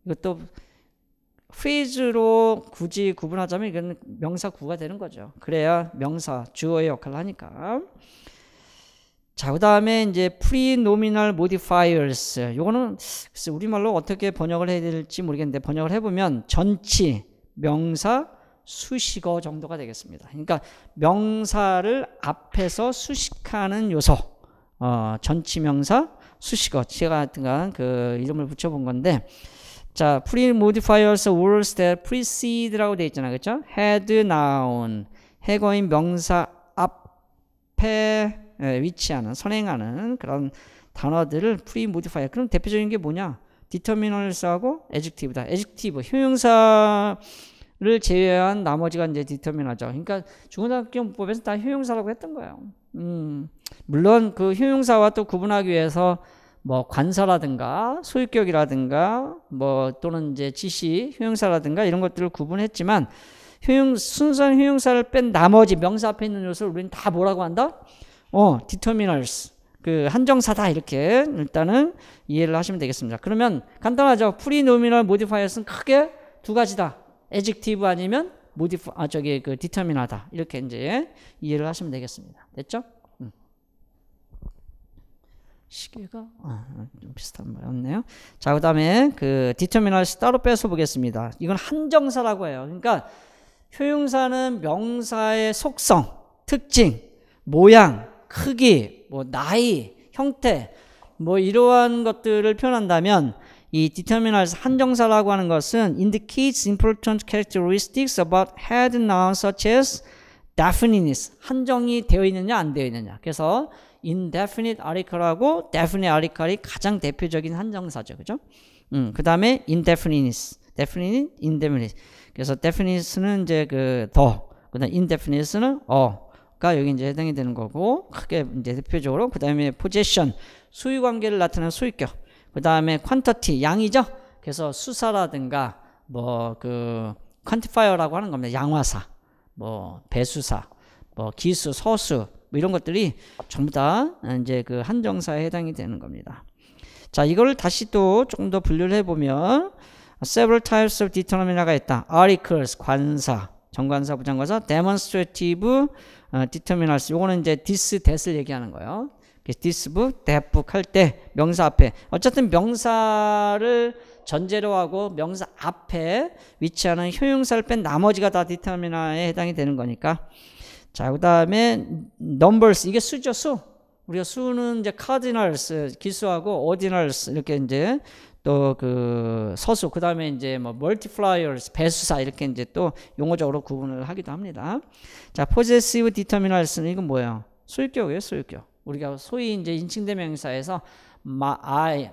이것도 프레이즈로 굳이 구분하자면 이건 명사 구가 되는 거죠. 그래야 명사 주어의 역할을 하니까. 자, 그 다음에 이제 pre-nominal modifiers. 요거는 글쎄 우리말로 어떻게 번역을 해야 될지 모르겠는데 번역을 해보면 전치, 명사, 수식어 정도가 되겠습니다. 그러니까 명사를 앞에서 수식하는 요소, 전치명사, 수식어, 제가 하여튼간 이름을 붙여본 건데, 자, pre-modifiers words that precede라고 되어 있잖아요, 그렇죠? had, noun, 해거인 명사 앞에 위치하는, 선행하는 그런 단어들을 pre-modifier. 그럼 대표적인 게 뭐냐? determinals하고 adjective다. adjective, 효용사를 제외한 나머지가 이제 determina죠. 그러니까 중고등학교 문법에서 다 효용사라고 했던 거예요. 물론 그 효용사와 또 구분하기 위해서 뭐 관사라든가 소유격이라든가 뭐 또는 이제 지시, 효용사라든가 이런 것들을 구분했지만 순수한 효용사를 뺀 나머지 명사 앞에 있는 요소를 우리는 다 뭐라고 한다? determinals. 그 한정사다 이렇게 일단은 이해를 하시면 되겠습니다. 그러면 간단하죠. 프리노미널 모디파이어스는 크게 두 가지다. adjective 아니면 그 determina다. 이렇게 이제 이해를 하시면 되겠습니다. 됐죠? 시계가 좀 비슷한 거였네요. 자, 그다음에 그 determinals 따로 빼서 보겠습니다. 이건 한정사라고 해요. 그러니까 효용사는 명사의 속성, 특징, 모양, 크기, 뭐 나이, 형태, 뭐 이러한 것들을 표현한다면 이 determinals 한정사라고 하는 것은 indicates important characteristics about head nouns such as definiteness. 한정이 되어 있느냐 안 되어 있느냐. 그래서 indefinite article하고 definite article이 가장 대표적인 한정사죠. 그죠? 그 다음에 indefiniteness, definite, indefinite. 그래서 definiteness는 이제 그 그 다음에 indefiniteness는 가 여기 이제 해당이 되는 거고, 크게 이제 대표적으로, 그 다음에 possession, 소유 관계를 나타내는 소유격, 그 다음에 quantity, 양이죠? 그래서 수사라든가, 뭐, quantifier라고 하는 겁니다. 양화사, 뭐, 배수사, 뭐, 기수, 서수, 뭐 이런 것들이 전부 다 이제 그 한정사에 해당이 되는 겁니다. 자, 이걸 다시 또 조금 더 분류를 해보면, several types of determina가 있다. articles, 관사, 정관사, 부정관사, demonstrative, determinals. 요거는 이제 this, that을 얘기하는 거예요. this book, that book 할 때 명사 앞에 어쨌든 명사를 전제로 하고 명사 앞에 위치하는 효용사를 뺀 나머지가 다 determina에 해당이 되는 거니까. 자, 그 다음에 numbers, 이게 수죠, 수. 우리가 수는 이제 cardinals, 기수하고 ordinals 이렇게 이제 또 그 서수, 그 다음에 이제 뭐 multipliers, 배수사 이렇게 이제 또 용어적으로 구분을 하기도 합니다. 자, possessive determinals는 이건 뭐예요? 소유격이에요, 소유격. 우리가 소위 이제 인칭대명사에서 my,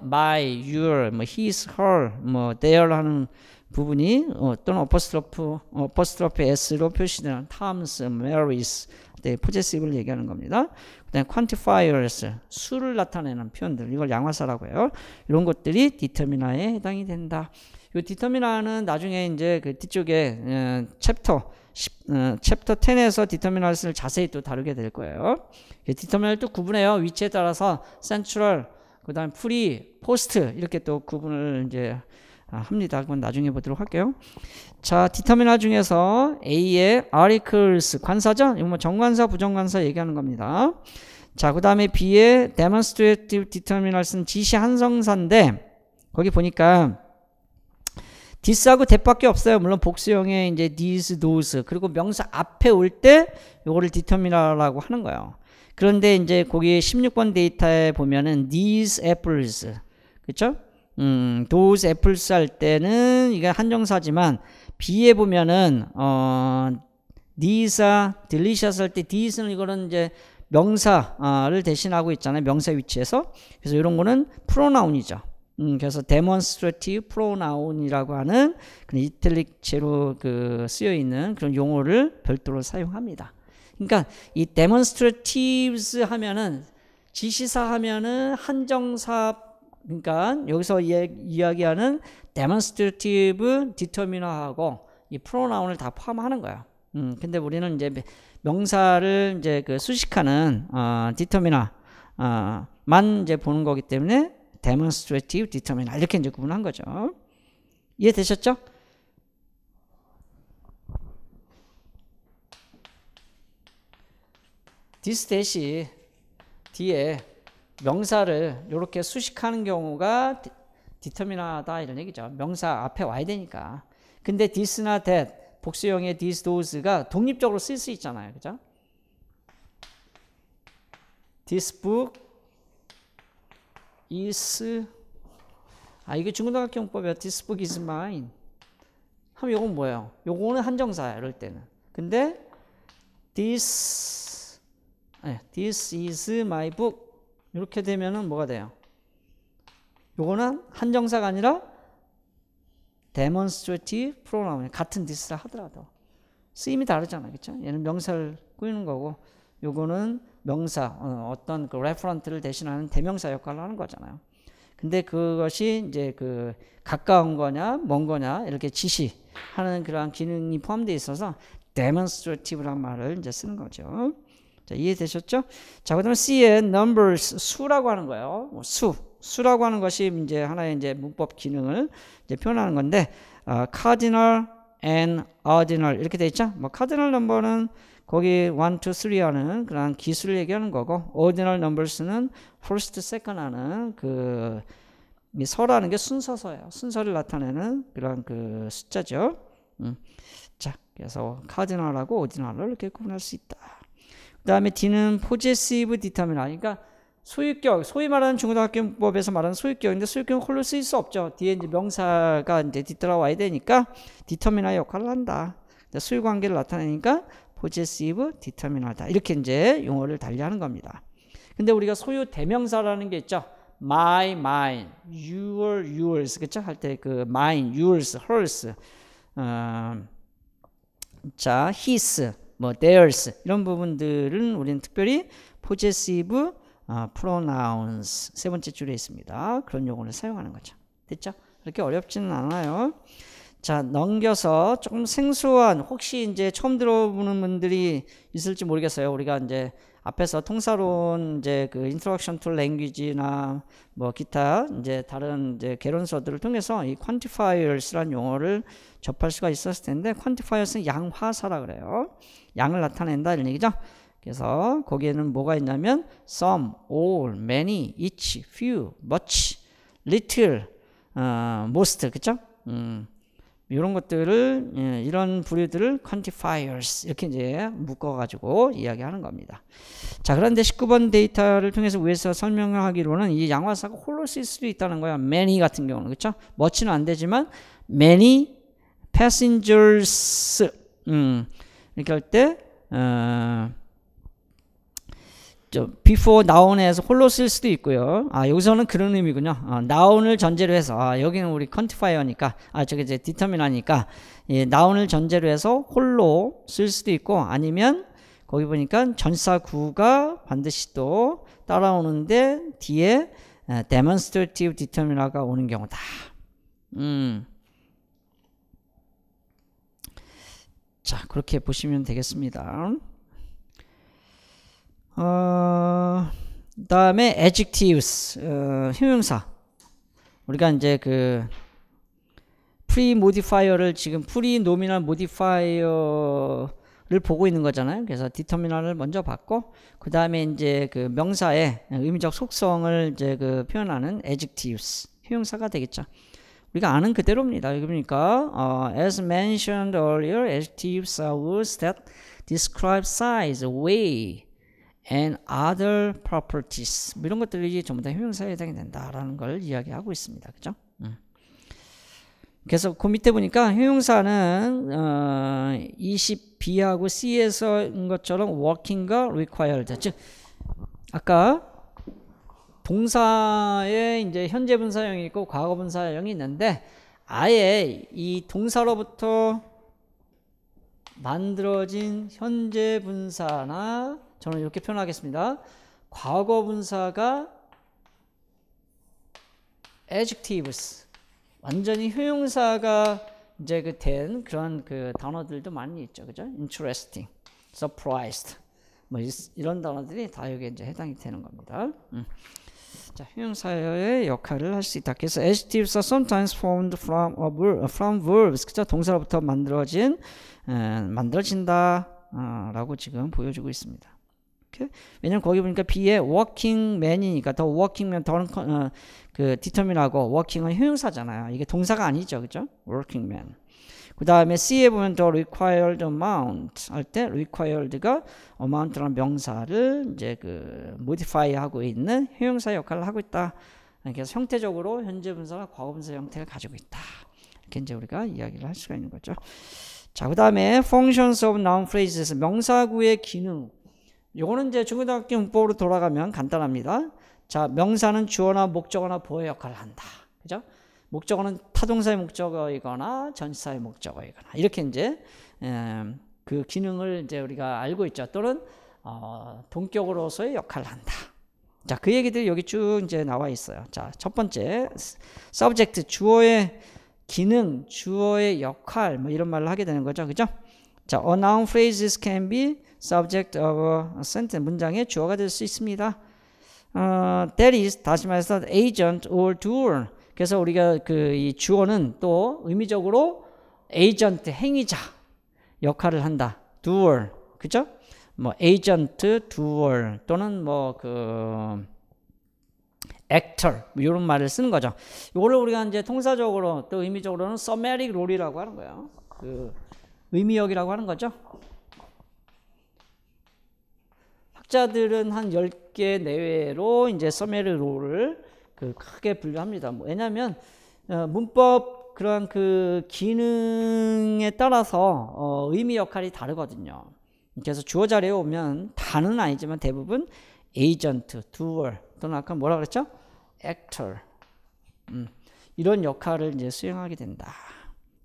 your, 뭐 his, her, 뭐 their 하는 부분이 또는 apostrophe s로 표시되는 terms, marries, 네, possessive를 얘기하는 겁니다. 그다음에 quantifiers, 수를 나타내는 표현들, 이걸 양화사라고 해요. 이런 것들이 determina에 해당이 된다. 이 determina는 나중에 이제 그 뒤쪽에 챕터 10에서 determinals를 자세히 또 다루게 될 거예요. determinal 또 구분해요. 위치에 따라서 central, 그다음 pre, post 이렇게 또 구분을 이제 합니다. 그건 나중에 보도록 할게요. 자, determinal 중에서 A의 articles, 관사죠? 이거 뭐 정관사, 부정관사 얘기하는 겁니다. 자, 그 다음에 B의 demonstrative determinals는 지시 한성사인데, 거기 보니까 this하고 that밖에 없어요. 물론 복수형의 이제 these, those, 그리고 명사 앞에 올 때 요거를 determinal라고 하는 거예요. 그런데 이제 거기 16번 데이터에 보면은 these apples, 그렇죠? those apples 할 때는 이게 한정사지만 B에 보면은 these are delicious 할 때 these는 이거는 이제 명사를 대신하고 있잖아요. 명사 위치에서. 그래서 이런 거는 프로나운이죠. 그래서 demonstrative pronoun이라고 하는 그런 이탈릭체로 쓰여 있는 그런 용어를 별도로 사용합니다. 그러니까 이 demonstratives 하면은 지시사 하면은 한정사, 그러니까 여기서 이야기하는 demonstrative determiner하고 이 pronoun을 다 포함하는 거야. 근데 우리는 이제 명사를 이제 수식하는 determiner 만 이제 보는 거기 때문에 demonstrative determiner 이렇게 이제 구분한 거죠. 이해되셨죠? this 대시 뒤에 명사를 이렇게 수식하는 경우가 determiner다 이런 얘기죠. 명사 앞에 와야 되니까. 근데 this나 that, 복수형의 these, those가 독립적으로 쓸 수 있잖아요. 그죠? This book is, 이게 중고등학교 용법이야. This book is mine. 하면 요건 뭐예요? 요거는 한정사야, 이럴 때는. 근데 this is my book. 이렇게 되면은 뭐가 돼요? 요거는 한정사가 아니라 demonstrative pronoun 같은 this라 하더라도 쓰임이 다르잖아요. 그렇죠? 얘는 명사를 꾸미는 거고 요거는 명사 어떤 그 referent를 대신하는 대명사 역할을 하는 거잖아요. 근데 그것이 이제 그 가까운 거냐 먼 거냐 이렇게 지시하는 그러한 기능이 포함되어 있어서 demonstrative라는 말을 이제 쓰는 거죠. 자, 이해되셨죠? 자, 그다음에 C의 numbers 수라고 하는 거예요. 수라고 하는 것이 이제 하나의 이제 문법 기능을 이제 표현하는 건데 cardinal and ordinal 이렇게 돼 있죠. 뭐 cardinal number는 거기 1, 2, 3 하는 그런 기술을 얘기하는 거고 ordinal numbers는 first, second 하는 그 서라는 게 순서서예요. 순서를 나타내는 그런 그 숫자죠. 자, 그래서 cardinal하고 ordinal을 이렇게 구분할 수 있다. 그 다음에 D는 possessive determinant. 그러니까 소유격, 소위 말하는 중고등학교 문법에서 말하는 소유격인데 소유격은 홀로 쓰일 수 없죠. 뒤에 이제 명사가 이제 뒤따라와야 되니까 determinant의 역할을 한다. 소유 관계를 나타내니까 possessive determinant이다. 이렇게 이제 용어를 달리하는 겁니다. 근데 우리가 소유 대명사라는 게 있죠. my, mine, your, yours. 그쵸? 할 때 그 mine, yours, hers. 자, his, 뭐 theirs 이런 부분들은 우리는 특별히 possessive pronouns 세 번째 줄에 있습니다. 그런 용어를 사용하는 거죠. 됐죠? 그렇게 어렵지는 않아요. 자, 넘겨서 조금 생소한 혹시 이제 처음 들어보는 분들이 있을지 모르겠어요. 우리가 이제 앞에서 통사론 이제 그 introduction to language나 뭐 기타 이제 다른 이제 개론서들을 통해서 이 quantifiers라는 용어를 접할 수가 있었을 텐데 quantifiers는 양화사라 그래요. 양을 나타낸다 이런 얘기죠. 그래서 거기에는 뭐가 있냐면 some, all, many, each, few, much, little, most 그쵸? 이런 것들을 이런 부류들을 quantifiers 이렇게 이제 묶어가지고 이야기하는 겁니다. 자, 그런데 19번 데이터를 통해서 위에서 설명을 하기로는 이 양화사가 홀로 쓸 수도 있다는 거야. many 같은 경우는 그렇죠? much는 안 되지만 many passengers 이렇게 할 때 before noun에서 홀로 쓸 수도 있고요. 여기서는 그런 의미군요. noun을 전제로 해서 여기는 우리 quantifier니까 저기 이제 determinant이니까 noun을 전제로 해서 홀로 쓸 수도 있고 아니면 거기 보니까 전사구가 반드시 또 따라오는데 뒤에 demonstrative determinant가 오는 경우다. 자, 그렇게 보시면 되겠습니다. 다음에 adjectives, 형용사. 우리가 이제 그 pre-modifier를 지금 pre-nominal modifier를 보고 있는 거잖아요. 그래서 determinant을 먼저 봤고, 그 다음에 이제 그 명사의 의미적 속성을 이제 그 표현하는 adjectives, 형용사가 되겠죠. 우리가 아는 그대로입니다. 그러니까 as mentioned earlier, adjectives are words that describe size, weight, and other properties. 이런 것들이 전부 다 형용사에 해당이 된다라는 걸 이야기하고 있습니다. 그죠? 그래서 그 밑에 보니까 형용사는 20B하고 C에서인 것처럼 working과 required. 즉 아까 동사에 이제 현재 분사형이 있고 과거 분사형이 있는데 아예 이 동사로부터 만들어진 현재 분사나 저는 이렇게 표현하겠습니다. 과거 분사가 adjectives 완전히 형용사가 이제 그 된 그런 그 단어들도 많이 있죠. 그죠? interesting, surprised 뭐 이런 단어들이 다 여기에 이제 해당이 되는 겁니다. 자, 형용사의 역할을 할 수 있다. 그래서 adjectives are sometimes formed from verbs. 그죠? 동사로부터 만들어진다 라고 지금 보여주고 있습니다. 왜냐면 거기 보니까 B에 working man이니까 더 working man 더는 그 determine하고 working은 형용사잖아요. 이게 동사가 아니죠, 그죠? working man. 그 다음에 C에 보면 the required amount 할 때 required가 amount라는 명사를 이제 그 modify 하고 있는 형용사 역할을 하고 있다. 그래서 형태적으로 현재 분사나 과거 분사 형태를 가지고 있다. 이렇게 이제 우리가 이야기를 할 수가 있는 거죠. 자, 그 다음에 functions of noun phrases 명사구의 기능. 요거는 이제 중고등학교 문법으로 돌아가면 간단합니다. 자, 명사는 주어나 목적어나 보호 역할을 한다. 그죠? 목적어는 타동사의 목적어이거나 전치사의 목적어이거나 이렇게 이제 그 기능을 이제 우리가 알고 있죠. 또는 동격으로서의 역할을 한다. 자, 그 얘기들이 여기 쭉 이제 나와 있어요. 자, 첫 번째 subject 주어의 기능, 주어의 역할 뭐 이런 말을 하게 되는 거죠. 그죠? 자, a noun phrases can be subject of a sentence. 문장의 주어가 될 수 있습니다. That is, 다시 말해서 agent or doer. 그래서 우리가 이 주어는 또 의미적으로 agent, 행위자 역할을 한다. doer. 그죠? 뭐 agent, doer 또는 뭐 actor 이런 말을 쓰는 거죠. 이거를 우리가 이제 통사적으로 또 의미적으로는 somatic role이라고 하는 거예요. 의미역이라고 하는 거죠. 학자들은 한 10개 내외로 이제 somatic role를 크게 분류합니다. 왜냐하면 문법 그런 기능에 따라서 의미 역할이 다르거든요. 그래서 주어 자리에 오면 다는 아니지만 대부분 agent, doer 또는 아까 뭐라 그랬죠? actor 이런 역할을 이제 수행하게 된다.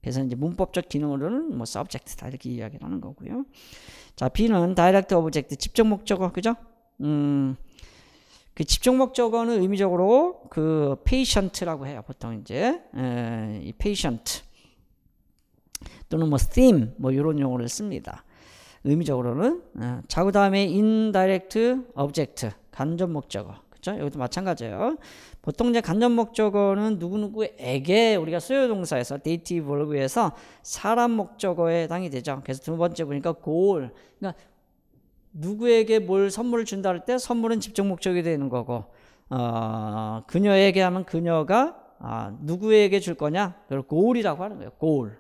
그래서 이제 문법적 기능으로는 뭐 subject다 이렇게 이야기를 하는 거고요. 자, B는 direct object 직접 목적어 그죠? 그 직접 목적어는 의미적으로 patient라고 해요. 보통 이제 이 patient 또는 뭐 theme 뭐 이런 용어를 씁니다. 의미적으로는 자, 그 다음에 indirect object 간접 목적어 그렇죠? 여기도 마찬가지예요. 보통 이제 간접 목적어는 누구누구에게 우리가 소요동사에서 dative verb에서 사람 목적어에 해당이 되죠. 그래서 두 번째 보니까 goal 그러니까 누구에게 뭘 선물을 준다 할 때 선물은 직접 목적이 되는 거고 그녀에게 하면 그녀가 누구에게 줄 거냐 그걸 goal이라고 하는 거예요. goal.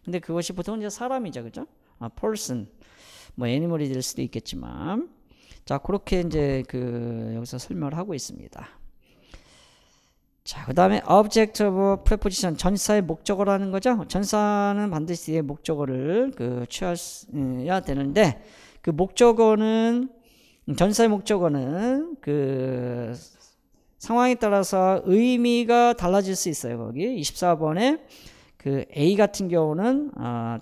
근데 그것이 보통 이제 사람이죠. 그죠? person, 뭐 애니멀이 될 수도 있겠지만, 자 그렇게 이제 여기서 설명을 하고 있습니다. 자, 그 다음에 object of preposition 전치사의 목적어라는 거죠. 전치사는 반드시 뒤에 목적어를 취해야 되는데 그 목적어는 전치사의 목적어는 상황에 따라서 의미가 달라질 수 있어요. 거기 24번에 A 같은 경우는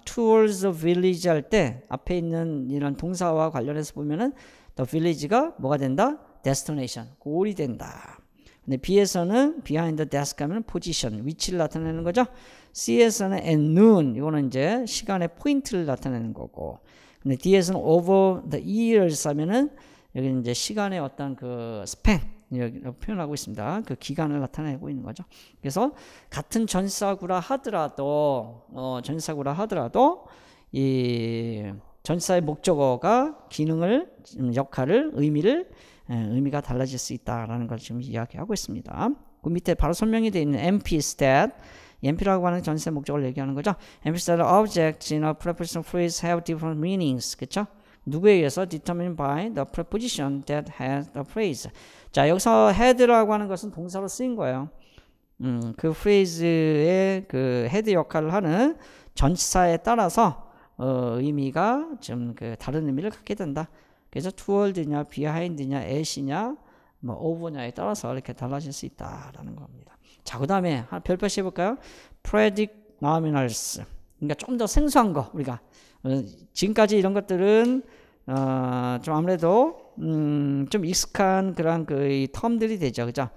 towards the village 할 때 앞에 있는 이런 동사와 관련해서 보면은 the village가 뭐가 된다? destination, goal이 된다. 근데 B에서는 behind the desk 하면 position, 위치를 나타내는 거죠. C에서는 at noon, 이거는 이제 시간의 포인트를 나타내는 거고. 근데 D에서는 over the years 하면은 여기 이제 시간의 어떤 span 표현하고 있습니다. 그 기간을 나타내고 있는 거죠. 그래서 같은 전치사구라 하더라도 이 전치사의 목적어가 기능을, 역할을, 의미가 달라질 수 있다라는 걸 지금 이야기하고 있습니다. 그 밑에 바로 설명이 되어 있는 MP stat, MP라고 하는 전치사의 목적어를 얘기하는 거죠. MP stat objects in a prepositional phrase have different meanings. 그렇죠? 누구에 의해서 determined by the preposition that has the phrase. 자, 여기서 had라고 하는 것은 동사로 쓰인 거예요. 그 phrase의 head 역할을 하는 전치사에 따라서 의미가 좀 다른 의미를 갖게 된다. 그래서 toward냐, behind냐, at이냐, 뭐 over냐에 따라서 이렇게 달라질 수 있다라는 겁니다. 자, 그 다음에 별표시 해볼까요? predicate nominals. 그러니까 좀 더 생소한 거 우리가 지금까지 이런 것들은 좀 아무래도 좀 익숙한 그런 이 텀들이 되죠. 그죠?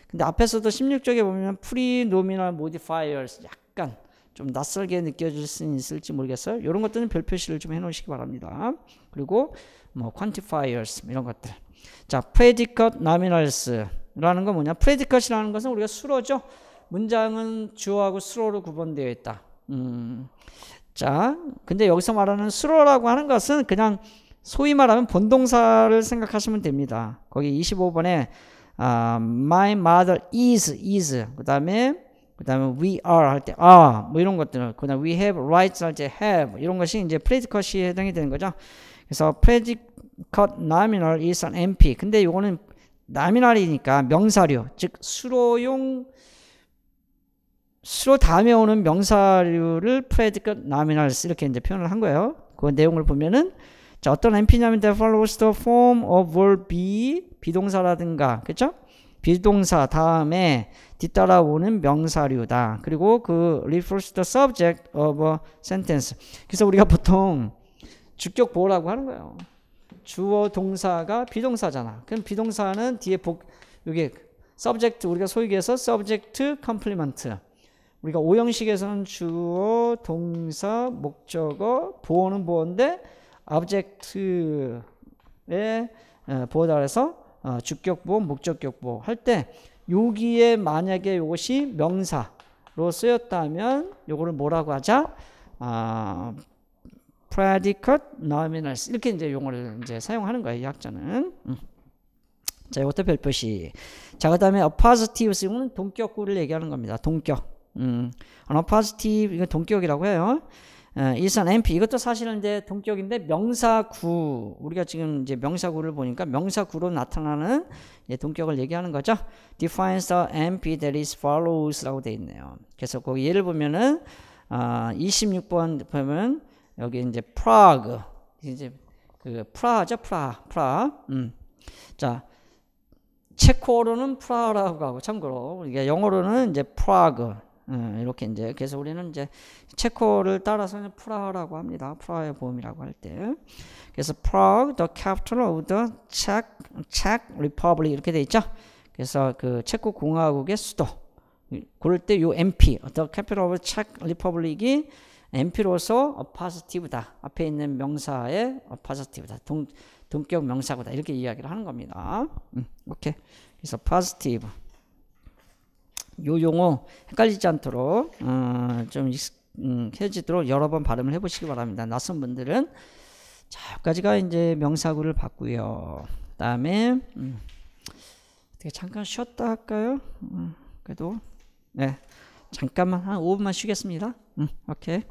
근데 앞에서도 16쪽에 보면 pre-nominal modifiers 약간 좀 낯설게 느껴질 수 있을지 모르겠어요. 이런 것들은 별 표시를 좀 해놓으시기 바랍니다. 그리고 뭐 quantifiers 이런 것들. 자, predicate nominals라는 건 뭐냐? predicate이라는 것은 우리가 수로죠. 문장은 주어하고 수로로 구분되어 있다. 자, 근데 여기서 말하는 수로라고 하는 것은 그냥 소위 말하면 본동사를 생각하시면 됩니다. 거기 25번에 my mother is 그 다음에 we are 할 때 뭐 이런 것들, 그 다음에 we have rights 할 때 have 이런 것이 이제 predicate에 해당이 되는 거죠. 그래서 predicate nominal is an MP. 근데 이거는 nominal이니까 명사류, 즉 수로 다음에 오는 명사류를 predicate nominals 이렇게 이제 표현을 한 거예요. 그 내용을 보면은 자, 어떤 NP냐면 that follows the form of verb be 비동사라든가 그쵸? 비동사 다음에 뒤따라오는 명사류다. 그리고 그 refers to the subject of a sentence. 그래서 우리가 보통 주격 보호라고 하는 거예요. 주어 동사가 비동사잖아. 그럼 비동사는 뒤에 여기 subject 우리가 소위 얘기해서 subject complement. 우리가 오형식에서는 주어 동사 목적어 보어는 보어인데 object의 보어다 그래서 주격 보어 목적격 보어 할 때 여기에 만약에 이것이 명사로 쓰였다면 요거를 뭐라고 하자? predicate nominals 이렇게 이제 용어를 이제 사용하는 거예요. 이 학자는. 자, 이것도 별표시. 자, 그다음에 appositive 쓰면 동격구를 얘기하는 겁니다. 동격. appositive 이거 동격이라고 해요. is an NP 이것도 사실은 이제 동격인데 명사구 우리가 지금 이제 명사구를 보니까 명사구로 나타나는 동격을 얘기하는 거죠. defines the NP that is follows라고 돼 있네요. 그래서 거기 예를 보면은 26번 보면 여기 이제 Prague 이제 그 프라하죠 프라. 자 체코어로는 프라하라고 하고 참고로 이게 영어로는 이제 Prague 이렇게 이제 그래서 우리는 이제 체코를 따라서는 프라하라고 합니다. 프라하의 보험이라고 할 때. 그래서 Prague, the capital of the Czech Republic 이렇게 돼 있죠. 그래서 그 체코 공화국의 수도. 그럴 때 요 MP, the capital of Czech Republic이 NP로서 appositive다. 앞에 있는 명사의 appositive다. 동격 명사구다. 이렇게 이야기를 하는 겁니다. 오케이. 그래서 positive. 요 용어 헷갈리지 않도록 좀 해지도록 여러 번 발음을 해보시기 바랍니다. 낯선 분들은 자 여기까지가 이제 명사구를 봤고요. 그다음에 어떻게 잠깐 쉬었다 할까요? 그래도 네 잠깐만 한 5분만 쉬겠습니다. 오케이.